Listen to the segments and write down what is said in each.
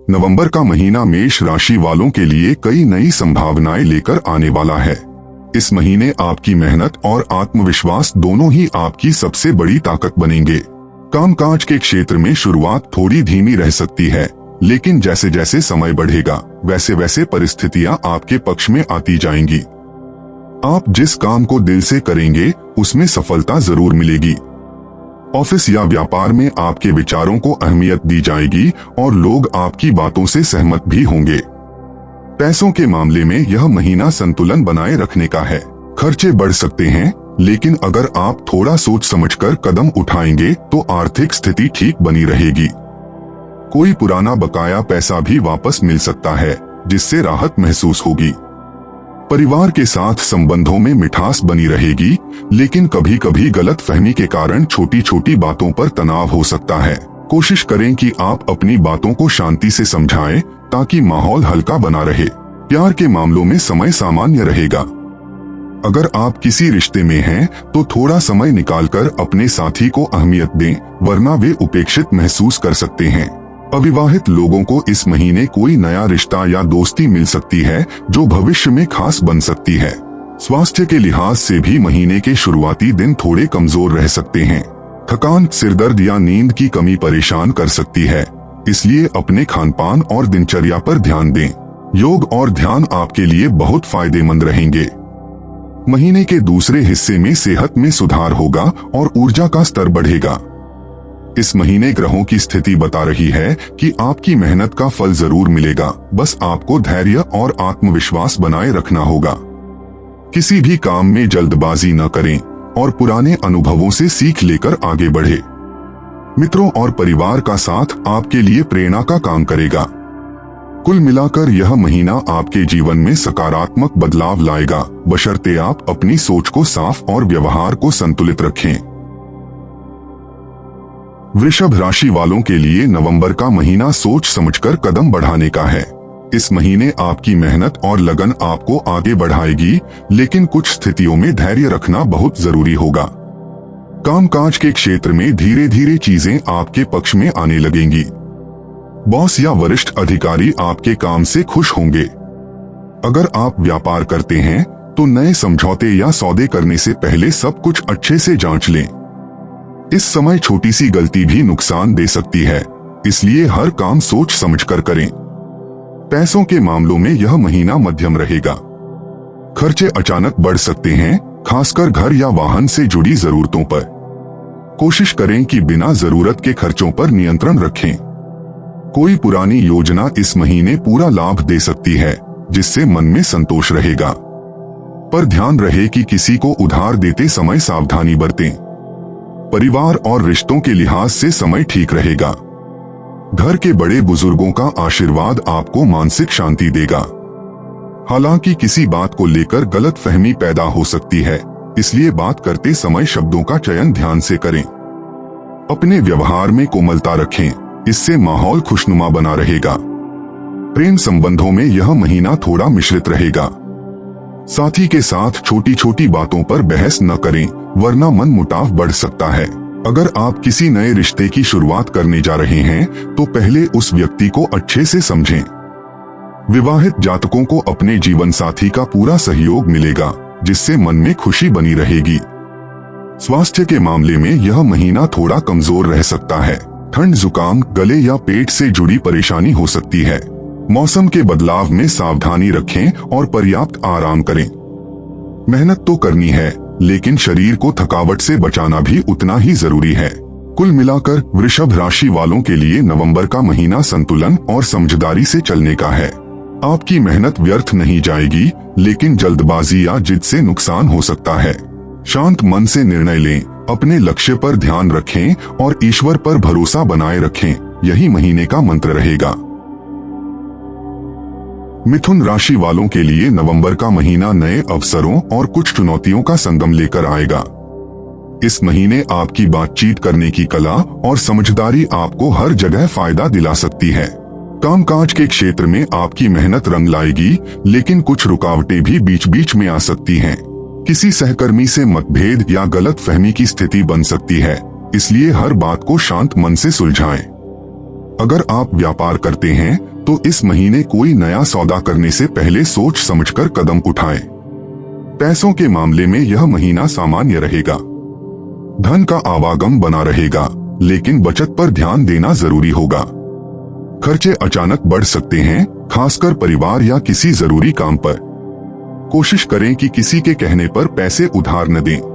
नवंबर का महीना मेष राशि वालों के लिए कई नई संभावनाएं लेकर आने वाला है। इस महीने आपकी मेहनत और आत्मविश्वास दोनों ही आपकी सबसे बड़ी ताकत बनेंगे। कामकाज के क्षेत्र में शुरुआत थोड़ी धीमी रह सकती है, लेकिन जैसे जैसे समय बढ़ेगा वैसे वैसे परिस्थितियां आपके पक्ष में आती जाएंगी। आप जिस काम को दिल से करेंगे उसमें सफलता जरूर मिलेगी। ऑफिस या व्यापार में आपके विचारों को अहमियत दी जाएगी और लोग आपकी बातों से सहमत भी होंगे। पैसों के मामले में यह महीना संतुलन बनाए रखने का है। खर्चे बढ़ सकते हैं, लेकिन अगर आप थोड़ा सोच समझकर कदम उठाएंगे तो आर्थिक स्थिति ठीक बनी रहेगी। कोई पुराना बकाया पैसा भी वापस मिल सकता है, जिससे राहत महसूस होगी। परिवार के साथ संबंधों में मिठास बनी रहेगी, लेकिन कभी कभी गलतफहमी के कारण छोटी छोटी बातों पर तनाव हो सकता है। कोशिश करें कि आप अपनी बातों को शांति से समझाएं ताकि माहौल हल्का बना रहे। प्यार के मामलों में समय सामान्य रहेगा। अगर आप किसी रिश्ते में हैं तो थोड़ा समय निकालकर अपने साथी को अहमियत दें, वरना वे उपेक्षित महसूस कर सकते हैं। अविवाहित लोगों को इस महीने कोई नया रिश्ता या दोस्ती मिल सकती है जो भविष्य में खास बन सकती है। स्वास्थ्य के लिहाज से भी महीने के शुरुआती दिन थोड़े कमजोर रह सकते हैं। थकान, सिरदर्द या नींद की कमी परेशान कर सकती है, इसलिए अपने खानपान और दिनचर्या पर ध्यान दें। योग और ध्यान आपके लिए बहुत फायदेमंद रहेंगे। महीने के दूसरे हिस्से में सेहत में सुधार होगा और ऊर्जा का स्तर बढ़ेगा। इस महीने ग्रहों की स्थिति बता रही है कि आपकी मेहनत का फल जरूर मिलेगा, बस आपको धैर्य और आत्मविश्वास बनाए रखना होगा। किसी भी काम में जल्दबाजी न करें और पुराने अनुभवों से सीख लेकर आगे बढ़े। मित्रों और परिवार का साथ आपके लिए प्रेरणा का काम करेगा। कुल मिलाकर यह महीना आपके जीवन में सकारात्मक बदलाव लाएगा, बशर्ते आप अपनी सोच को साफ और व्यवहार को संतुलित रखें। वृषभ राशि वालों के लिए नवंबर का महीना सोच समझकर कदम बढ़ाने का है। इस महीने आपकी मेहनत और लगन आपको आगे बढ़ाएगी, लेकिन कुछ स्थितियों में धैर्य रखना बहुत जरूरी होगा। कामकाज के क्षेत्र में धीरे धीरे चीजें आपके पक्ष में आने लगेंगी। बॉस या वरिष्ठ अधिकारी आपके काम से खुश होंगे। अगर आप व्यापार करते हैं तो नए समझौते या सौदे करने से पहले सब कुछ अच्छे से जांच लें। इस समय छोटी सी गलती भी नुकसान दे सकती है, इसलिए हर काम सोच समझकर करें। पैसों के मामलों में यह महीना मध्यम रहेगा। खर्चे अचानक बढ़ सकते हैं, खासकर घर या वाहन से जुड़ी जरूरतों पर। कोशिश करें कि बिना जरूरत के खर्चों पर नियंत्रण रखें। कोई पुरानी योजना इस महीने पूरा लाभ दे सकती है, जिससे मन में संतोष रहेगा। पर ध्यान रहे कि किसी को उधार देते समय सावधानी बरतें। परिवार और रिश्तों के लिहाज से समय ठीक रहेगा। घर के बड़े बुजुर्गों का आशीर्वाद आपको मानसिक शांति देगा। हालांकि किसी बात को लेकर गलतफहमी पैदा हो सकती है, इसलिए बात करते समय शब्दों का चयन ध्यान से करें। अपने व्यवहार में कोमलता रखें, इससे माहौल खुशनुमा बना रहेगा। प्रेम संबंधों में यह महीना थोड़ा मिश्रित रहेगा। साथी के साथ छोटी छोटी बातों पर बहस न करें, वरना मन मुटाव बढ़ सकता है। अगर आप किसी नए रिश्ते की शुरुआत करने जा रहे हैं तो पहले उस व्यक्ति को अच्छे से समझें। विवाहित जातकों को अपने जीवन साथी का पूरा सहयोग मिलेगा, जिससे मन में खुशी बनी रहेगी। स्वास्थ्य के मामले में यह महीना थोड़ा कमजोर रह सकता है। ठंड, जुकाम, गले या पेट से जुड़ी परेशानी हो सकती है। मौसम के बदलाव में सावधानी रखें और पर्याप्त आराम करें। मेहनत तो करनी है, लेकिन शरीर को थकावट से बचाना भी उतना ही जरूरी है। कुल मिलाकर वृषभ राशि वालों के लिए नवंबर का महीना संतुलन और समझदारी से चलने का है। आपकी मेहनत व्यर्थ नहीं जाएगी, लेकिन जल्दबाजी या जिद से नुकसान हो सकता है। शांत मन से निर्णय लें, अपने लक्ष्य पर ध्यान रखें और ईश्वर पर भरोसा बनाए रखें। यही महीने का मंत्र रहेगा। मिथुन राशि वालों के लिए नवंबर का महीना नए अवसरों और कुछ चुनौतियों का संगम लेकर आएगा। इस महीने आपकी बातचीत करने की कला और समझदारी आपको हर जगह फायदा दिला सकती है। कामकाज के क्षेत्र में आपकी मेहनत रंग लाएगी, लेकिन कुछ रुकावटें भी बीच बीच में आ सकती हैं। किसी सहकर्मी से मतभेद या गलतफहमी की स्थिति बन सकती है, इसलिए हर बात को शांत मन से सुलझाएं। अगर आप व्यापार करते हैं तो इस महीने कोई नया सौदा करने से पहले सोच समझकर कदम उठाएं। पैसों के मामले में यह महीना सामान्य रहेगा। धन का आवागम बना रहेगा, लेकिन बचत पर ध्यान देना जरूरी होगा। खर्चे अचानक बढ़ सकते हैं, खासकर परिवार या किसी जरूरी काम पर। कोशिश करें कि किसी के कहने पर पैसे उधार न दें।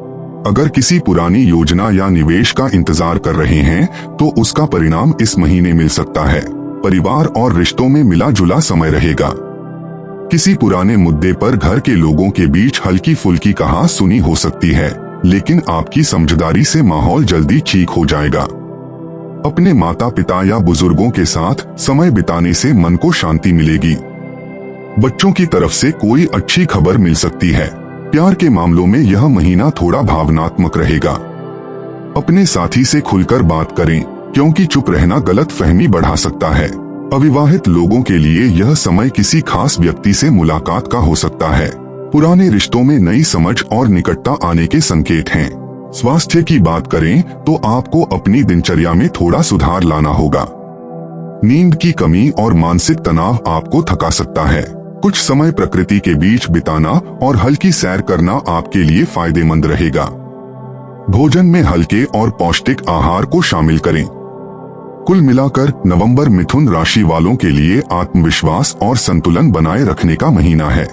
अगर किसी पुरानी योजना या निवेश का इंतजार कर रहे हैं तो उसका परिणाम इस महीने मिल सकता है। परिवार और रिश्तों में मिला जुला समय रहेगा। किसी पुराने मुद्दे पर घर के लोगों के बीच हल्की फुल्की कहा-सुनी हो सकती है, लेकिन आपकी समझदारी से माहौल जल्दी ठीक हो जाएगा। अपने माता पिता या बुजुर्गों के साथ समय बिताने से मन को शांति मिलेगी। बच्चों की तरफ से कोई अच्छी खबर मिल सकती है। प्यार के मामलों में यह महीना थोड़ा भावनात्मक रहेगा। अपने साथी से खुलकर बात करें, क्योंकि चुप रहना गलत फहमी बढ़ा सकता है। अविवाहित लोगों के लिए यह समय किसी खास व्यक्ति से मुलाकात का हो सकता है। पुराने रिश्तों में नई समझ और निकटता आने के संकेत हैं। स्वास्थ्य की बात करें तो आपको अपनी दिनचर्या में थोड़ा सुधार लाना होगा। नींद की कमी और मानसिक तनाव आपको थका सकता है। कुछ समय प्रकृति के बीच बिताना और हल्की सैर करना आपके लिए फायदेमंद रहेगा। भोजन में हल्के और पौष्टिक आहार को शामिल करें। कुल मिलाकर नवंबर मिथुन राशि वालों के लिए आत्मविश्वास और संतुलन बनाए रखने का महीना है।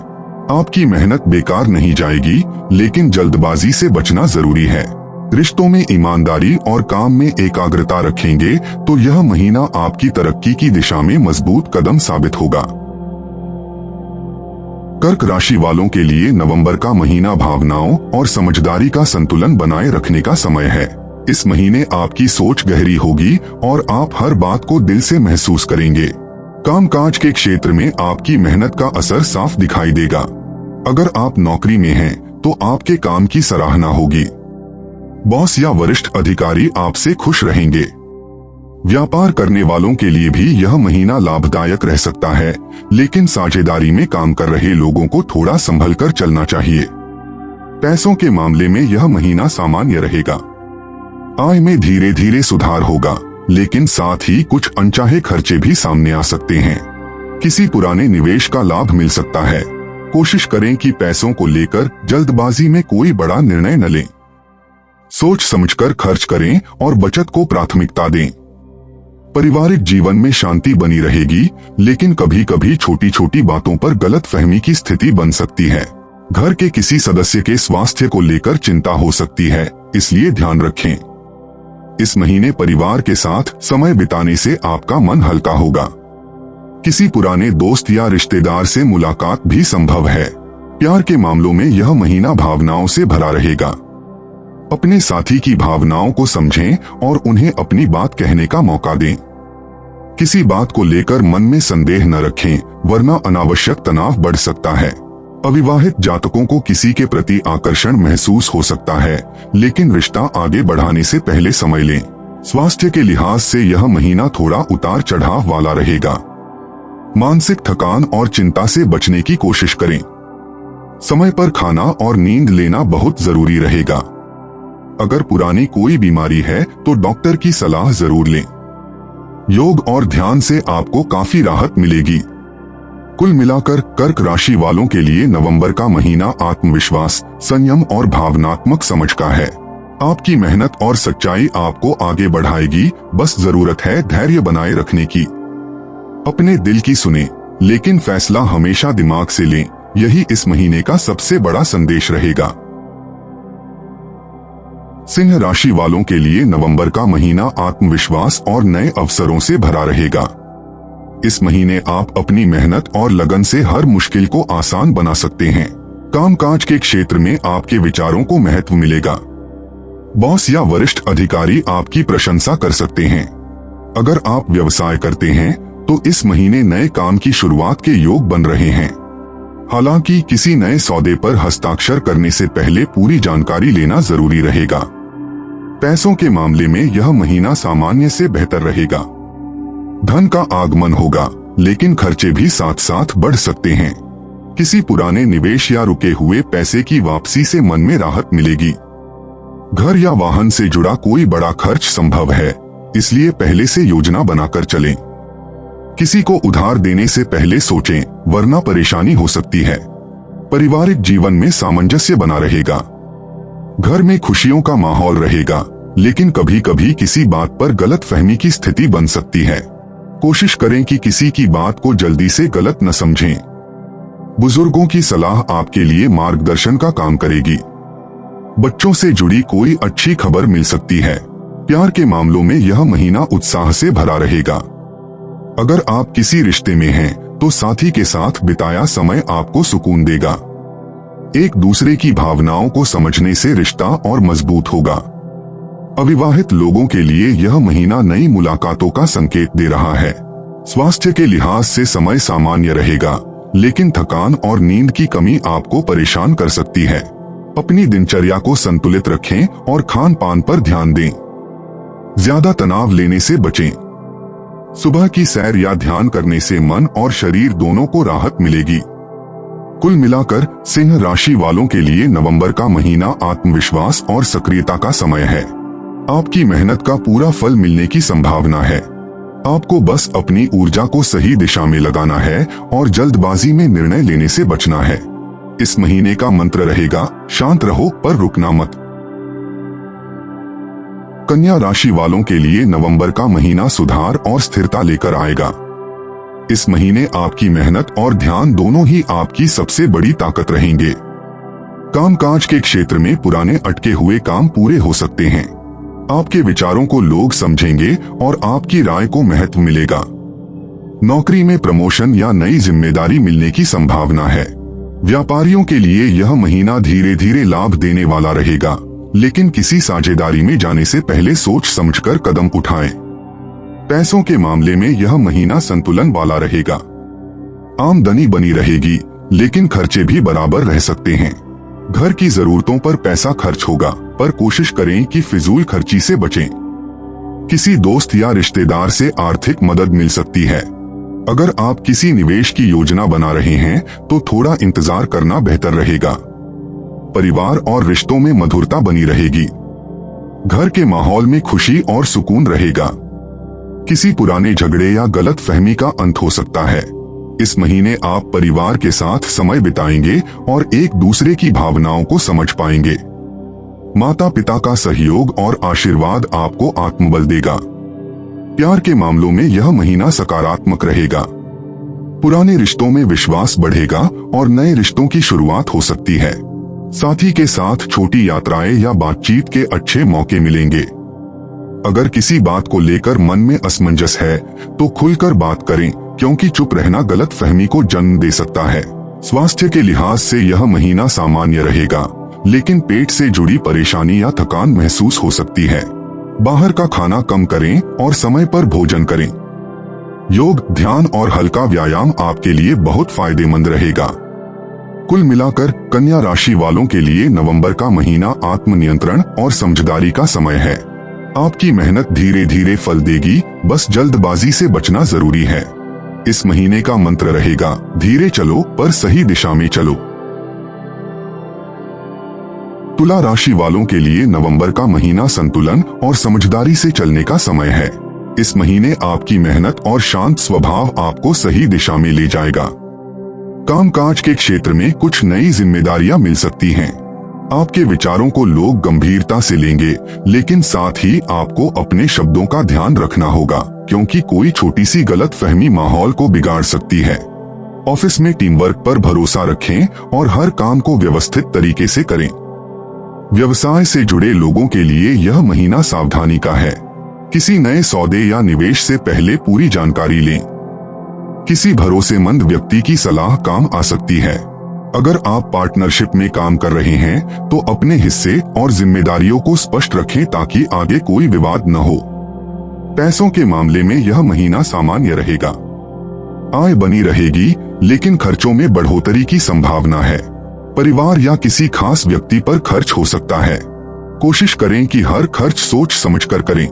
आपकी मेहनत बेकार नहीं जाएगी, लेकिन जल्दबाजी से बचना जरूरी है। रिश्तों में ईमानदारी और काम में एकाग्रता रखेंगे तो यह महीना आपकी तरक्की की दिशा में मजबूत कदम साबित होगा। कर्क राशि वालों के लिए नवंबर का महीना भावनाओं और समझदारी का संतुलन बनाए रखने का समय है। इस महीने आपकी सोच गहरी होगी और आप हर बात को दिल से महसूस करेंगे। कामकाज के क्षेत्र में आपकी मेहनत का असर साफ दिखाई देगा। अगर आप नौकरी में हैं तो आपके काम की सराहना होगी। बॉस या वरिष्ठ अधिकारी आपसे खुश रहेंगे। व्यापार करने वालों के लिए भी यह महीना लाभदायक रह सकता है, लेकिन साझेदारी में काम कर रहे लोगों को थोड़ा संभल कर चलना चाहिए। पैसों के मामले में यह महीना सामान्य रहेगा। आय में धीरे धीरे सुधार होगा, लेकिन साथ ही कुछ अनचाहे खर्चे भी सामने आ सकते हैं। किसी पुराने निवेश का लाभ मिल सकता है। कोशिश करें कि पैसों को लेकर जल्दबाजी में कोई बड़ा निर्णय न लें। सोच समझकर खर्च करें और बचत को प्राथमिकता दें। पारिवारिक जीवन में शांति बनी रहेगी, लेकिन कभी कभी छोटी छोटी बातों पर गलतफहमी की स्थिति बन सकती है। घर के किसी सदस्य के स्वास्थ्य को लेकर चिंता हो सकती है, इसलिए ध्यान रखें। इस महीने परिवार के साथ समय बिताने से आपका मन हल्का होगा। किसी पुराने दोस्त या रिश्तेदार से मुलाकात भी संभव है। प्यार के मामलों में यह महीना भावनाओं से भरा रहेगा। अपने साथी की भावनाओं को समझें और उन्हें अपनी बात कहने का मौका दें। किसी बात को लेकर मन में संदेह न रखें, वरना अनावश्यक तनाव बढ़ सकता है। अविवाहित जातकों को किसी के प्रति आकर्षण महसूस हो सकता है, लेकिन रिश्ता आगे बढ़ाने से पहले समय लें। स्वास्थ्य के लिहाज से यह महीना थोड़ा उतार चढ़ाव वाला रहेगा। मानसिक थकान और चिंता से बचने की कोशिश करें। समय पर खाना और नींद लेना बहुत जरूरी रहेगा। अगर पुरानी कोई बीमारी है तो डॉक्टर की सलाह जरूर लें। योग और ध्यान से आपको काफी राहत मिलेगी। कुल मिलाकर कर्क राशि वालों के लिए नवंबर का महीना आत्मविश्वास, संयम और भावनात्मक समझ का है। आपकी मेहनत और सच्चाई आपको आगे बढ़ाएगी, बस जरूरत है धैर्य बनाए रखने की। अपने दिल की सुने, लेकिन फैसला हमेशा दिमाग से लें। यही इस महीने का सबसे बड़ा संदेश रहेगा। सिंह राशि वालों के लिए नवंबर का महीना आत्मविश्वास और नए अवसरों से भरा रहेगा। इस महीने आप अपनी मेहनत और लगन से हर मुश्किल को आसान बना सकते हैं। कामकाज के क्षेत्र में आपके विचारों को महत्व मिलेगा। बॉस या वरिष्ठ अधिकारी आपकी प्रशंसा कर सकते हैं। अगर आप व्यवसाय करते हैं तो इस महीने नए काम की शुरुआत के योग बन रहे हैं। हालांकि किसी नए सौदे पर हस्ताक्षर करने से पहले पूरी जानकारी लेना जरूरी रहेगा। पैसों के मामले में यह महीना सामान्य से बेहतर रहेगा। धन का आगमन होगा, लेकिन खर्चे भी साथ साथ बढ़ सकते हैं। किसी पुराने निवेश या रुके हुए पैसे की वापसी से मन में राहत मिलेगी। घर या वाहन से जुड़ा कोई बड़ा खर्च संभव है, इसलिए पहले से योजना बनाकर चलें। किसी को उधार देने से पहले सोचें, वरना परेशानी हो सकती है। पारिवारिक जीवन में सामंजस्य बना रहेगा। घर में खुशियों का माहौल रहेगा, लेकिन कभी कभी किसी बात पर गलतफहमी की स्थिति बन सकती है। कोशिश करें कि किसी की बात को जल्दी से गलत न समझें। बुजुर्गों की सलाह आपके लिए मार्गदर्शन का काम करेगी। बच्चों से जुड़ी कोई अच्छी खबर मिल सकती है। प्यार के मामलों में यह महीना उत्साह से भरा रहेगा। अगर आप किसी रिश्ते में हैं, तो साथी के साथ बिताया समय आपको सुकून देगा। एक दूसरे की भावनाओं को समझने से रिश्ता और मजबूत होगा। अविवाहित लोगों के लिए यह महीना नई मुलाकातों का संकेत दे रहा है। स्वास्थ्य के लिहाज से समय सामान्य रहेगा, लेकिन थकान और नींद की कमी आपको परेशान कर सकती है। अपनी दिनचर्या को संतुलित रखें और खान पान पर ध्यान दें। ज्यादा तनाव लेने से बचें। सुबह की सैर या ध्यान करने से मन और शरीर दोनों को राहत मिलेगी। कुल मिलाकर सिंह राशि वालों के लिए नवंबर का महीना आत्मविश्वास और सक्रियता का समय है। आपकी मेहनत का पूरा फल मिलने की संभावना है। आपको बस अपनी ऊर्जा को सही दिशा में लगाना है और जल्दबाजी में निर्णय लेने से बचना है। इस महीने का मंत्र रहेगा, शांत रहो पर रुकना मत। कन्या राशि वालों के लिए नवंबर का महीना सुधार और स्थिरता लेकर आएगा। इस महीने आपकी मेहनत और ध्यान दोनों ही आपकी सबसे बड़ी ताकत रहेंगे। कामकाज के क्षेत्र में पुराने अटके हुए काम पूरे हो सकते हैं। आपके विचारों को लोग समझेंगे और आपकी राय को महत्व मिलेगा। नौकरी में प्रमोशन या नई जिम्मेदारी मिलने की संभावना है। व्यापारियों के लिए यह महीना धीरे धीरे लाभ देने वाला रहेगा, लेकिन किसी साझेदारी में जाने से पहले सोच समझकर कदम उठाएं। पैसों के मामले में यह महीना संतुलन वाला रहेगा। आमदनी बनी रहेगी, लेकिन खर्चे भी बराबर रह सकते हैं। घर की जरूरतों पर पैसा खर्च होगा, पर कोशिश करें कि फिजूल खर्ची से बचें। किसी दोस्त या रिश्तेदार से आर्थिक मदद मिल सकती है। अगर आप किसी निवेश की योजना बना रहे हैं, तो थोड़ा इंतजार करना बेहतर रहेगा। परिवार और रिश्तों में मधुरता बनी रहेगी। घर के माहौल में खुशी और सुकून रहेगा। किसी पुराने झगड़े या गलत फहमी का अंत हो सकता है। इस महीने आप परिवार के साथ समय बिताएंगे और एक दूसरे की भावनाओं को समझ पाएंगे। माता पिता का सहयोग और आशीर्वाद आपको आत्मबल देगा। प्यार के मामलों में यह महीना सकारात्मक रहेगा। पुराने रिश्तों में विश्वास बढ़ेगा और नए रिश्तों की शुरुआत हो सकती है। साथी के साथ छोटी यात्राएं या बातचीत के अच्छे मौके मिलेंगे। अगर किसी बात को लेकर मन में असमंजस है, तो खुलकर बात करें, क्योंकि चुप रहना गलत फहमी को जन्म दे सकता है। स्वास्थ्य के लिहाज से यह महीना सामान्य रहेगा, लेकिन पेट से जुड़ी परेशानी या थकान महसूस हो सकती है। बाहर का खाना कम करें और समय पर भोजन करें। योग, ध्यान और हल्का व्यायाम आपके लिए बहुत फायदेमंद रहेगा। कुल मिलाकर कन्या राशि वालों के लिए नवंबर का महीना आत्मनियंत्रण और समझदारी का समय है। आपकी मेहनत धीरे धीरे फल देगी, बस जल्दबाजी से बचना जरूरी है। इस महीने का मंत्र रहेगा, धीरे चलो पर सही दिशा में चलो। तुला राशि वालों के लिए नवंबर का महीना संतुलन और समझदारी से चलने का समय है। इस महीने आपकी मेहनत और शांत स्वभाव आपको सही दिशा में ले जाएगा। कामकाज के क्षेत्र में कुछ नई जिम्मेदारियां मिल सकती हैं। आपके विचारों को लोग गंभीरता से लेंगे, लेकिन साथ ही आपको अपने शब्दों का ध्यान रखना होगा, क्योंकि कोई छोटी सी गलतफहमी माहौल को बिगाड़ सकती है। ऑफिस में टीम वर्क पर भरोसा रखें और हर काम को व्यवस्थित तरीके से करें। व्यवसाय से जुड़े लोगों के लिए यह महीना सावधानी का है। किसी नए सौदे या निवेश से पहले पूरी जानकारी लें। किसी भरोसेमंद व्यक्ति की सलाह काम आ सकती है। अगर आप पार्टनरशिप में काम कर रहे हैं, तो अपने हिस्से और जिम्मेदारियों को स्पष्ट रखें ताकि आगे कोई विवाद न हो। पैसों के मामले में यह महीना सामान्य रहेगा। आय बनी रहेगी, लेकिन खर्चों में बढ़ोतरी की संभावना है। परिवार या किसी खास व्यक्ति पर खर्च हो सकता है। कोशिश करें कि हर खर्च सोच समझकर करें।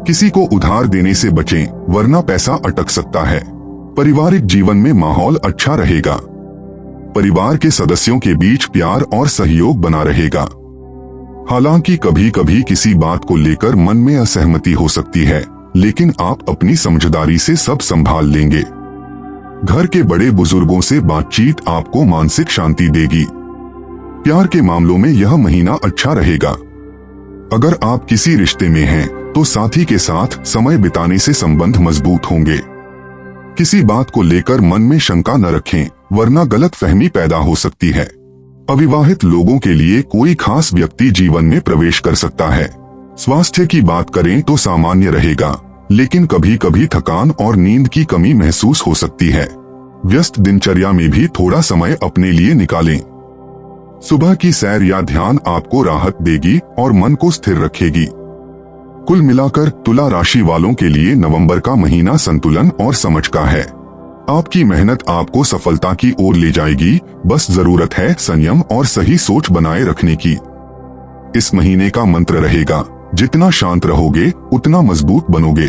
किसी को उधार देने से बचें, वरना पैसा अटक सकता है। पारिवारिक जीवन में माहौल अच्छा रहेगा। परिवार के सदस्यों के बीच प्यार और सहयोग बना रहेगा। हालांकि कभी कभी किसी बात को लेकर मन में असहमति हो सकती है, लेकिन आप अपनी समझदारी से सब संभाल लेंगे। घर के बड़े बुजुर्गों से बातचीत आपको मानसिक शांति देगी। प्यार के मामलों में यह महीना अच्छा रहेगा। अगर आप किसी रिश्ते में हैं, तो साथी के साथ समय बिताने से संबंध मजबूत होंगे। किसी बात को लेकर मन में शंका न रखें, वरना गलतफहमी पैदा हो सकती है। अविवाहित लोगों के लिए कोई खास व्यक्ति जीवन में प्रवेश कर सकता है। स्वास्थ्य की बात करें तो सामान्य रहेगा, लेकिन कभी कभी थकान और नींद की कमी महसूस हो सकती है। व्यस्त दिनचर्या में भी थोड़ा समय अपने लिए निकालें। सुबह की सैर या ध्यान आपको राहत देगी और मन को स्थिर रखेगी। कुल मिलाकर तुला राशि वालों के लिए नवंबर का महीना संतुलन और समझ का है। आपकी मेहनत आपको सफलता की ओर ले जाएगी, बस जरूरत है संयम और सही सोच बनाए रखने की। इस महीने का मंत्र रहेगा, जितना शांत रहोगे उतना मजबूत बनोगे।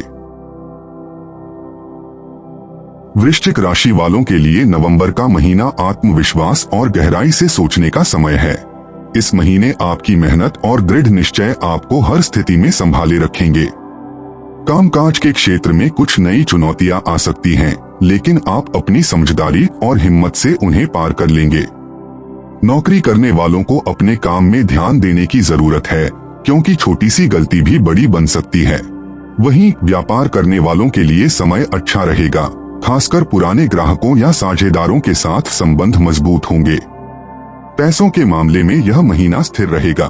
वृश्चिक राशि वालों के लिए नवंबर का महीना आत्मविश्वास और गहराई से सोचने का समय है। इस महीने आपकी मेहनत और दृढ़ निश्चय आपको हर स्थिति में संभाले रखेंगे। कामकाज के क्षेत्र में कुछ नई चुनौतियां आ सकती हैं, लेकिन आप अपनी समझदारी और हिम्मत से उन्हें पार कर लेंगे। नौकरी करने वालों को अपने काम में ध्यान देने की जरूरत है, क्योंकि छोटी सी गलती भी बड़ी बन सकती है। वहीं व्यापार करने वालों के लिए समय अच्छा रहेगा, खासकर पुराने ग्राहकों या साझेदारों के साथ संबंध मजबूत होंगे। पैसों के मामले में यह महीना स्थिर रहेगा,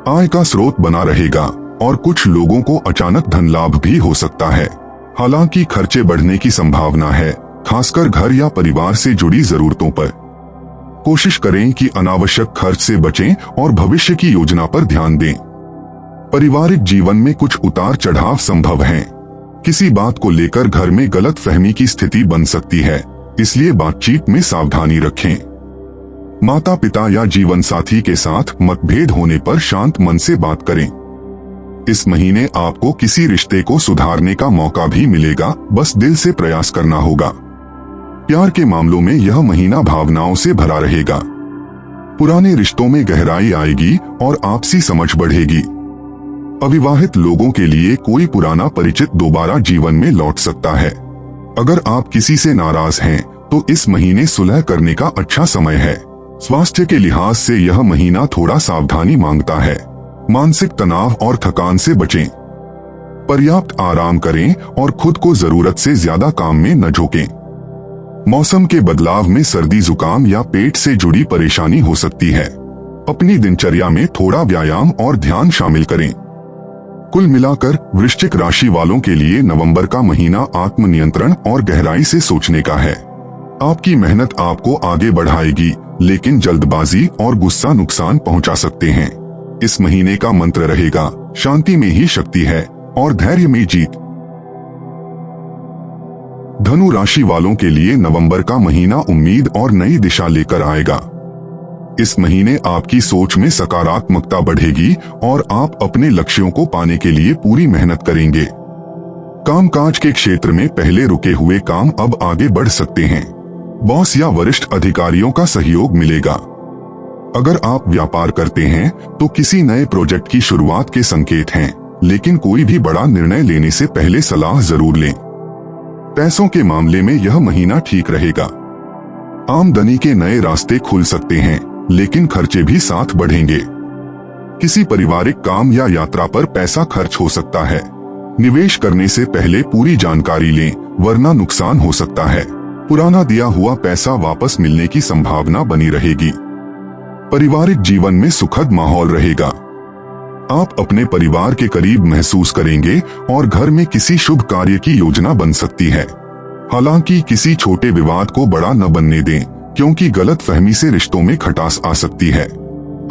आय का स्रोत बना रहेगा और कुछ लोगों को अचानक धन लाभ भी हो सकता है। हालांकि खर्चे बढ़ने की संभावना है, खासकर घर या परिवार से जुड़ी जरूरतों पर। कोशिश करें कि अनावश्यक खर्च से बचें और भविष्य की योजना पर ध्यान दें। पारिवारिक जीवन में कुछ उतार चढ़ाव संभव हैं। किसी बात को लेकर घर में गलतफहमी की स्थिति बन सकती है, इसलिए बातचीत में सावधानी रखें। माता पिता या जीवन साथी के साथ मतभेद होने पर शांत मन से बात करें। इस महीने आपको किसी रिश्ते को सुधारने का मौका भी मिलेगा, बस दिल से प्रयास करना होगा। प्यार के मामलों में यह महीना भावनाओं से भरा रहेगा। पुराने रिश्तों में गहराई आएगी और आपसी समझ बढ़ेगी। अविवाहित लोगों के लिए कोई पुराना परिचित दोबारा जीवन में लौट सकता है। अगर आप किसी से नाराज हैं, तो इस महीने सुलह करने का अच्छा समय है। स्वास्थ्य के लिहाज से यह महीना थोड़ा सावधानी मांगता है। मानसिक तनाव और थकान से बचें। पर्याप्त आराम करें और खुद को जरूरत से ज्यादा काम में न झोंकें। मौसम के बदलाव में सर्दी जुकाम या पेट से जुड़ी परेशानी हो सकती है। अपनी दिनचर्या में थोड़ा व्यायाम और ध्यान शामिल करें। कुल मिलाकर वृश्चिक राशि वालों के लिए नवंबर का महीना आत्मनियंत्रण और गहराई से सोचने का है। आपकी मेहनत आपको आगे बढ़ाएगी, लेकिन जल्दबाजी और गुस्सा नुकसान पहुंचा सकते हैं। इस महीने का मंत्र रहेगा, शांति में ही शक्ति है और धैर्य में जीत। धनु राशि वालों के लिए नवंबर का महीना उम्मीद और नई दिशा लेकर आएगा। इस महीने आपकी सोच में सकारात्मकता बढ़ेगी और आप अपने लक्ष्यों को पाने के लिए पूरी मेहनत करेंगे। कामकाज के क्षेत्र में पहले रुके हुए काम अब आगे बढ़ सकते हैं। बॉस या वरिष्ठ अधिकारियों का सहयोग मिलेगा। अगर आप व्यापार करते हैं, तो किसी नए प्रोजेक्ट की शुरुआत के संकेत हैं, लेकिन कोई भी बड़ा निर्णय लेने से पहले सलाह जरूर लें। पैसों के मामले में यह महीना ठीक रहेगा। आमदनी के नए रास्ते खुल सकते हैं, लेकिन खर्चे भी साथ बढ़ेंगे। किसी पारिवारिक काम या यात्रा पर पैसा खर्च हो सकता है। निवेश करने से पहले पूरी जानकारी लें, वरना नुकसान हो सकता है। पुराना दिया हुआ पैसा वापस मिलने की संभावना बनी रहेगी। पारिवारिक जीवन में सुखद माहौल रहेगा। आप अपने परिवार के करीब महसूस करेंगे और घर में किसी शुभ कार्य की योजना बन सकती है। हालांकि किसी छोटे विवाद को बड़ा न बनने दें, क्योंकि गलतफहमी से रिश्तों में खटास आ सकती है।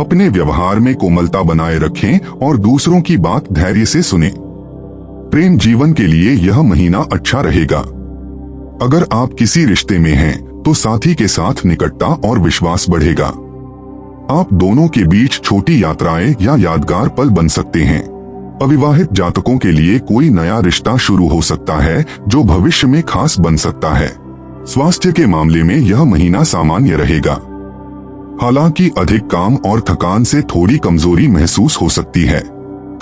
अपने व्यवहार में कोमलता बनाए रखें और दूसरों की बात धैर्य से सुनें। प्रेम जीवन के लिए यह महीना अच्छा रहेगा। अगर आप किसी रिश्ते में हैं, तो साथी के साथ निकटता और विश्वास बढ़ेगा। आप दोनों के बीच छोटी यात्राएं या यादगार पल बन सकते हैं। अविवाहित जातकों के लिए कोई नया रिश्ता शुरू हो सकता है, जो भविष्य में खास बन सकता है। स्वास्थ्य के मामले में यह महीना सामान्य रहेगा। हालांकि अधिक काम और थकान से थोड़ी कमजोरी महसूस हो सकती है।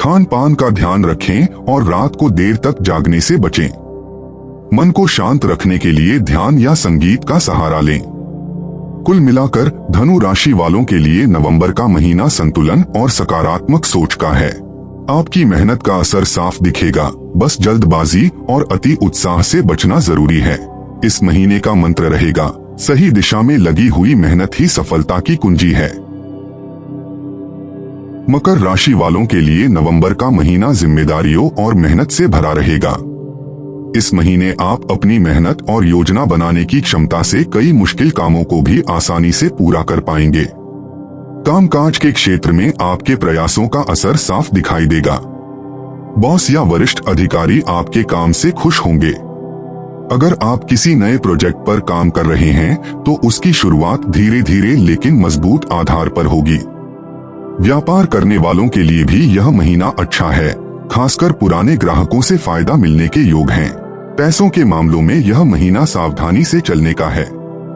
खान पान का ध्यान रखें और रात को देर तक जागने से बचें। मन को शांत रखने के लिए ध्यान या संगीत का सहारा लें। कुल मिलाकर धनु राशि वालों के लिए नवंबर का महीना संतुलन और सकारात्मक सोच का है। आपकी मेहनत का असर साफ दिखेगा, बस जल्दबाजी और अति उत्साह से बचना जरूरी है। इस महीने का मंत्र रहेगा, सही दिशा में लगी हुई मेहनत ही सफलता की कुंजी है। मकर राशि वालों के लिए नवंबर का महीना जिम्मेदारियों और मेहनत से भरा रहेगा। इस महीने आप अपनी मेहनत और योजना बनाने की क्षमता से कई मुश्किल कामों को भी आसानी से पूरा कर पाएंगे। कामकाज के क्षेत्र में आपके प्रयासों का असर साफ दिखाई देगा। बॉस या वरिष्ठ अधिकारी आपके काम से खुश होंगे। अगर आप किसी नए प्रोजेक्ट पर काम कर रहे हैं तो उसकी शुरुआत धीरे धीरे लेकिन मजबूत आधार पर होगी। व्यापार करने वालों के लिए भी यह महीना अच्छा है, खासकर पुराने ग्राहकों से फायदा मिलने के योग हैं। पैसों के मामलों में यह महीना सावधानी से चलने का है।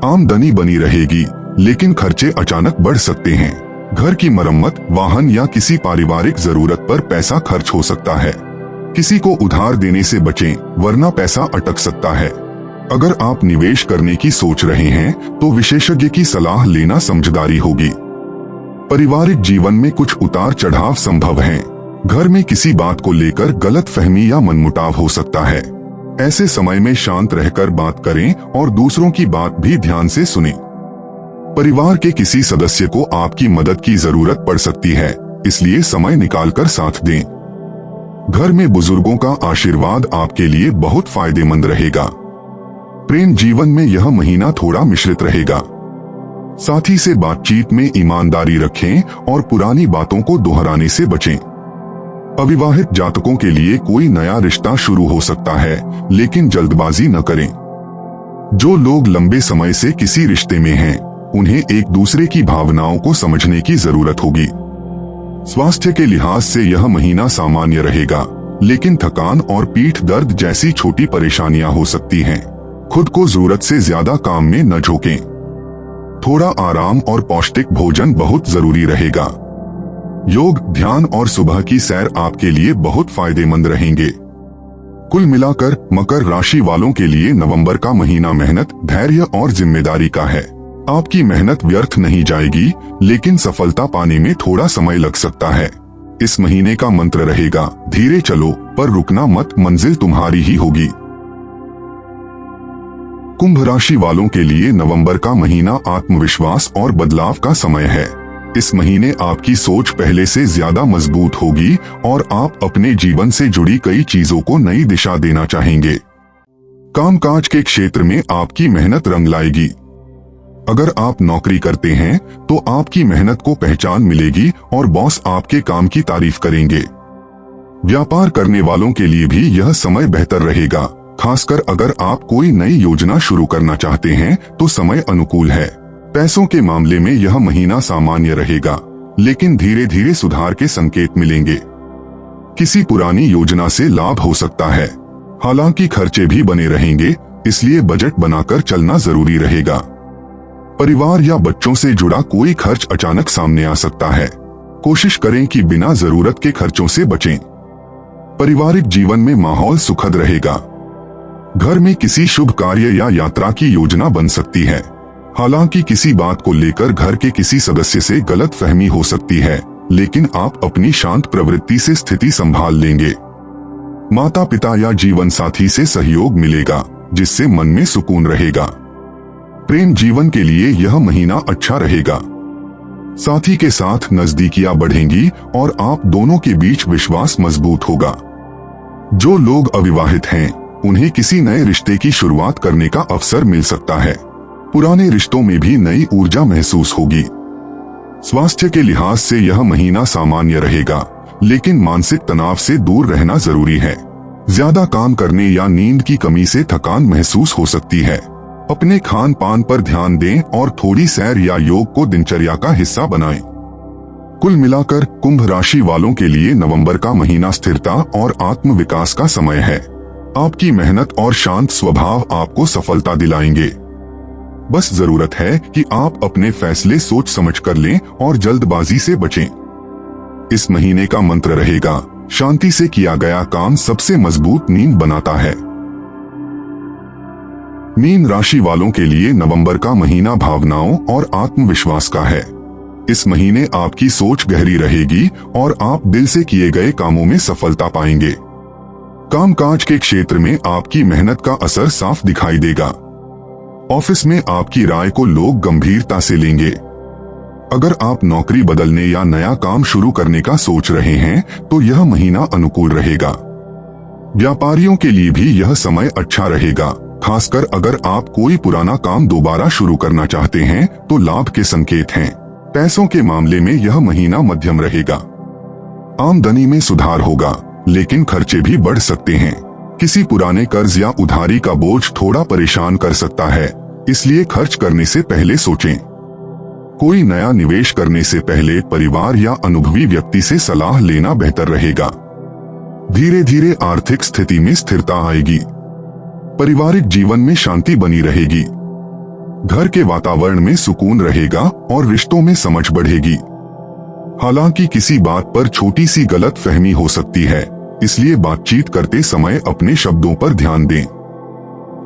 आमदनी बनी रहेगी, लेकिन खर्चे अचानक बढ़ सकते हैं। घर की मरम्मत, वाहन या किसी पारिवारिक जरूरत पर पैसा खर्च हो सकता है। किसी को उधार देने से बचें, वरना पैसा अटक सकता है। अगर आप निवेश करने की सोच रहे हैं तो विशेषज्ञ की सलाह लेना समझदारी होगी। पारिवारिक जीवन में कुछ उतार चढ़ाव संभव हैं। घर में किसी बात को लेकर गलतफहमी या मनमुटाव हो सकता है। ऐसे समय में शांत रहकर बात करें और दूसरों की बात भी ध्यान से सुनें। परिवार के किसी सदस्य को आपकी मदद की जरूरत पड़ सकती है, इसलिए समय निकालकर साथ दें। घर में बुजुर्गों का आशीर्वाद आपके लिए बहुत फायदेमंद रहेगा। प्रेम जीवन में यह महीना थोड़ा मिश्रित रहेगा। साथी से बातचीत में ईमानदारी रखें और पुरानी बातों को दोहराने से बचें। अविवाहित जातकों के लिए कोई नया रिश्ता शुरू हो सकता है, लेकिन जल्दबाजी न करें। जो लोग लंबे समय से किसी रिश्ते में हैं, उन्हें एक दूसरे की भावनाओं को समझने की जरूरत होगी। स्वास्थ्य के लिहाज से यह महीना सामान्य रहेगा, लेकिन थकान और पीठ दर्द जैसी छोटी परेशानियां हो सकती हैं। खुद को जरूरत से ज्यादा काम में न झोंकें। थोड़ा आराम और पौष्टिक भोजन बहुत जरूरी रहेगा। योग, ध्यान और सुबह की सैर आपके लिए बहुत फायदेमंद रहेंगे। कुल मिलाकर मकर राशि वालों के लिए नवंबर का महीना मेहनत, धैर्य और जिम्मेदारी का है। आपकी मेहनत व्यर्थ नहीं जाएगी, लेकिन सफलता पाने में थोड़ा समय लग सकता है। इस महीने का मंत्र रहेगा, धीरे चलो पर रुकना मत, मंजिल तुम्हारी ही होगी। कुंभ राशि वालों के लिए नवंबर का महीना आत्मविश्वास और बदलाव का समय है। इस महीने आपकी सोच पहले से ज्यादा मजबूत होगी और आप अपने जीवन से जुड़ी कई चीजों को नई दिशा देना चाहेंगे। कामकाज के क्षेत्र में आपकी मेहनत रंग लाएगी। अगर आप नौकरी करते हैं तो आपकी मेहनत को पहचान मिलेगी और बॉस आपके काम की तारीफ करेंगे। व्यापार करने वालों के लिए भी यह समय बेहतर रहेगा, खासकर अगर आप कोई नई योजना शुरू करना चाहते हैं तो समय अनुकूल है। पैसों के मामले में यह महीना सामान्य रहेगा, लेकिन धीरे धीरे सुधार के संकेत मिलेंगे। किसी पुरानी योजना से लाभ हो सकता है, हालांकि खर्चे भी बने रहेंगे, इसलिए बजट बनाकर चलना जरूरी रहेगा। परिवार या बच्चों से जुड़ा कोई खर्च अचानक सामने आ सकता है। कोशिश करें कि बिना जरूरत के खर्चों से बचें। पारिवारिक जीवन में माहौल सुखद रहेगा। घर में किसी शुभ कार्य या यात्रा की योजना बन सकती है। हालांकि किसी बात को लेकर घर के किसी सदस्य से गलतफहमी हो सकती है, लेकिन आप अपनी शांत प्रवृत्ति से स्थिति संभाल लेंगे। माता पिता या जीवन साथी से सहयोग मिलेगा, जिससे मन में सुकून रहेगा। प्रेम जीवन के लिए यह महीना अच्छा रहेगा। साथी के साथ नजदीकियां बढ़ेंगी और आप दोनों के बीच विश्वास मजबूत होगा। जो लोग अविवाहित हैं, उन्हें किसी नए रिश्ते की शुरुआत करने का अवसर मिल सकता है। पुराने रिश्तों में भी नई ऊर्जा महसूस होगी। स्वास्थ्य के लिहाज से यह महीना सामान्य रहेगा, लेकिन मानसिक तनाव से दूर रहना जरूरी है। ज्यादा काम करने या नींद की कमी से थकान महसूस हो सकती है। अपने खान पान पर ध्यान दें और थोड़ी सैर या योग को दिनचर्या का हिस्सा बनाएं। कुल मिलाकर कुंभ राशि वालों के लिए नवंबर का महीना स्थिरता और आत्म विकास का समय है। आपकी मेहनत और शांत स्वभाव आपको सफलता दिलाएंगे। बस जरूरत है कि आप अपने फैसले सोच समझ कर लें और जल्दबाजी से बचें। इस महीने का मंत्र रहेगा, शांति से किया गया काम सबसे मजबूत नींद बनाता है। मीन राशि वालों के लिए नवंबर का महीना भावनाओं और आत्मविश्वास का है। इस महीने आपकी सोच गहरी रहेगी और आप दिल से किए गए कामों में सफलता पाएंगे। कामकाज के क्षेत्र में आपकी मेहनत का असर साफ दिखाई देगा। ऑफिस में आपकी राय को लोग गंभीरता से लेंगे। अगर आप नौकरी बदलने या नया काम शुरू करने का सोच रहे हैं तो यह महीना अनुकूल रहेगा। व्यापारियों के लिए भी यह समय अच्छा रहेगा, खासकर अगर आप कोई पुराना काम दोबारा शुरू करना चाहते हैं तो लाभ के संकेत हैं। पैसों के मामले में यह महीना मध्यम रहेगा। आमदनी में सुधार होगा, लेकिन खर्चे भी बढ़ सकते हैं। किसी पुराने कर्ज या उधारी का बोझ थोड़ा परेशान कर सकता है, इसलिए खर्च करने से पहले सोचें। कोई नया निवेश करने से पहले परिवार या अनुभवी व्यक्ति से सलाह लेना बेहतर रहेगा। धीरे धीरे आर्थिक स्थिति में स्थिरता आएगी। पारिवारिक जीवन में शांति बनी रहेगी। घर के वातावरण में सुकून रहेगा और रिश्तों में समझ बढ़ेगी। हालांकि किसी बात पर छोटी सी गलत फहमी हो सकती है, इसलिए बातचीत करते समय अपने शब्दों पर ध्यान दें।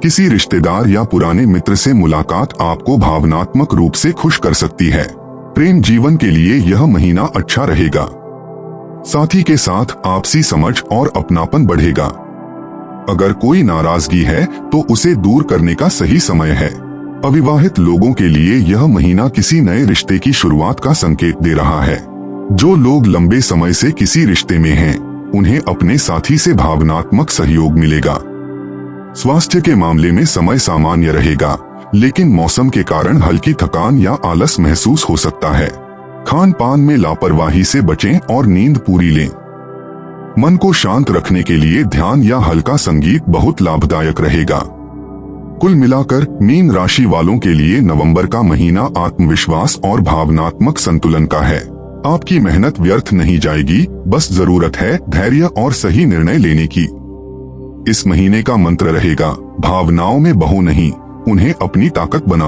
किसी रिश्तेदार या पुराने मित्र से मुलाकात आपको भावनात्मक रूप से खुश कर सकती है। प्रेम जीवन के लिए यह महीना अच्छा रहेगा। साथी के साथ आपसी समझ और अपनापन बढ़ेगा। अगर कोई नाराजगी है तो उसे दूर करने का सही समय है। अविवाहित लोगों के लिए यह महीना किसी नए रिश्ते की शुरुआत का संकेत दे रहा है। जो लोग लंबे समय से किसी रिश्ते में हैं, उन्हें अपने साथी से भावनात्मक सहयोग मिलेगा। स्वास्थ्य के मामले में समय सामान्य रहेगा, लेकिन मौसम के कारण हल्की थकान या आलस महसूस हो सकता है। खान पान में लापरवाही से बचें और नींद पूरी लें। मन को शांत रखने के लिए ध्यान या हल्का संगीत बहुत लाभदायक रहेगा। कुल मिलाकर मीन राशि वालों के लिए नवंबर का महीना आत्मविश्वास और भावनात्मक संतुलन का है। आपकी मेहनत व्यर्थ नहीं जाएगी, बस जरूरत है धैर्य और सही निर्णय लेने की। इस महीने का मंत्र रहेगा, भावनाओं में बहो नहीं, उन्हें अपनी ताकत बना।